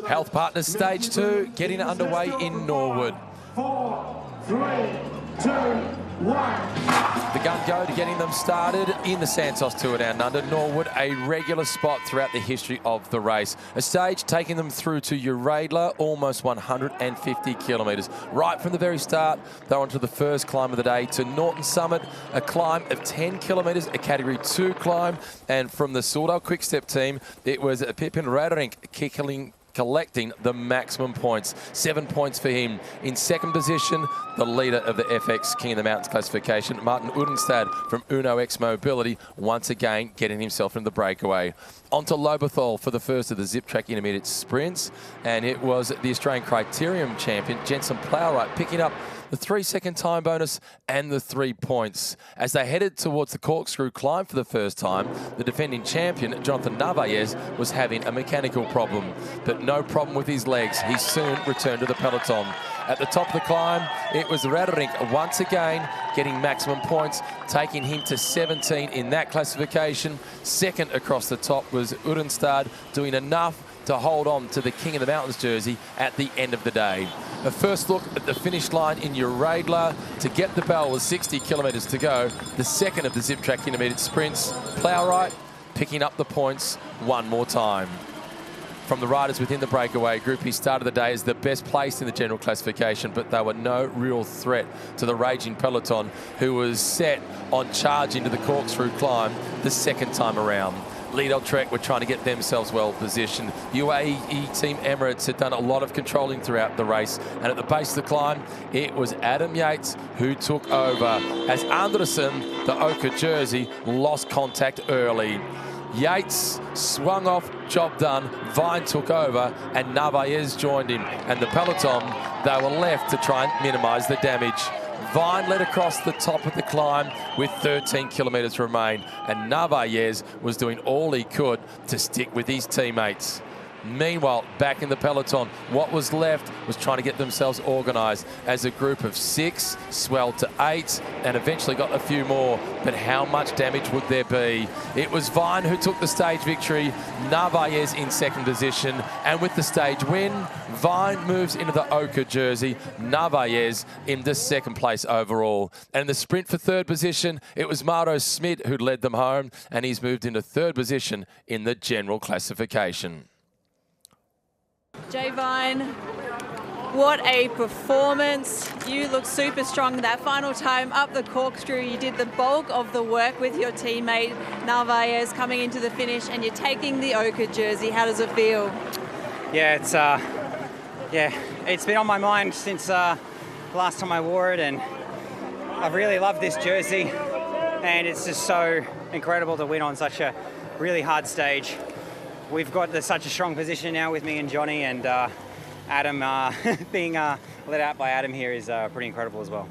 Health Partners Stage 2 getting underway in Norwood. 4, 3, 2, 1. The gun go to getting them started in the Santos Tour Down Under. Norwood, a regular spot throughout the history of the race. A stage taking them through to Uradla, almost 150 kilometres. Right from the very start, they're onto the first climb of the day to Norton Summit, a climb of 10 kilometres, a Category 2 climb. And from the Sourdal Quick-Step team, it was Pipin Raderink collecting the maximum points. 7 points for him. In second position, the leader of the FX King of the Mountains classification, Martin Udenstad from Uno X Mobility, once again getting himself into the breakaway. Onto Lobethal for the first of the Zip Track Intermediate Sprints, and it was the Australian Criterium champion, Jensen Plowright, picking up the 3-second time bonus and the 3 points. As they headed towards the corkscrew climb for the first time, the defending champion, Jonathan Narvaez, was having a mechanical problem, but no problem with his legs. He soon returned to the peloton. At the top of the climb, it was Raderink once again getting maximum points, taking him to 17 in that classification. Second across the top was Udenstad, doing enough to hold on to the King of the Mountains jersey at the end of the day. A first look at the finish line in Uradla to get the bell with 60 kilometres to go. The second of the Zip Track Intermediate Sprints. Plowright picking up the points one more time. From the riders within the breakaway group, he started the day as the best placed in the general classification, but they were no real threat to the raging peloton, who was set on charging to the corkscrew climb the second time around. Lidl Trek were trying to get themselves well positioned. UAE team Emirates had done a lot of controlling throughout the race, and at the base of the climb, it was Adam Yates who took over as Anderson, the Oka jersey, lost contact early. Yates swung off, job done. Vine took over and Narvaez joined him, and the peloton, they were left to try and minimise the damage. Vine led across the top of the climb with 13 kilometres to remain, and Narvaez was doing all he could to stick with his teammates. Meanwhile, back in the peloton, what was left was trying to get themselves organised as a group of 6 swelled to 8 and eventually got a few more. But how much damage would there be? It was Vine who took the stage victory, Narvaez in second position, and with the stage win, Vine moves into the Oka jersey, Narvaez into second place overall. And in the sprint for third position, it was Mardo Smid who led them home, and he's moved into third position in the general classification. Jay Vine, what a performance. You look super strong that final time up the corkscrew. You did the bulk of the work with your teammate Narvaez coming into the finish, and you're taking the Oka jersey. How does it feel? Yeah, it's been on my mind since last time I wore it, and I've really loved this jersey, and it's just so incredible to win on such a really hard stage. We've got such a strong position now with me and Johnny, and Adam being let out by Adam here is pretty incredible as well.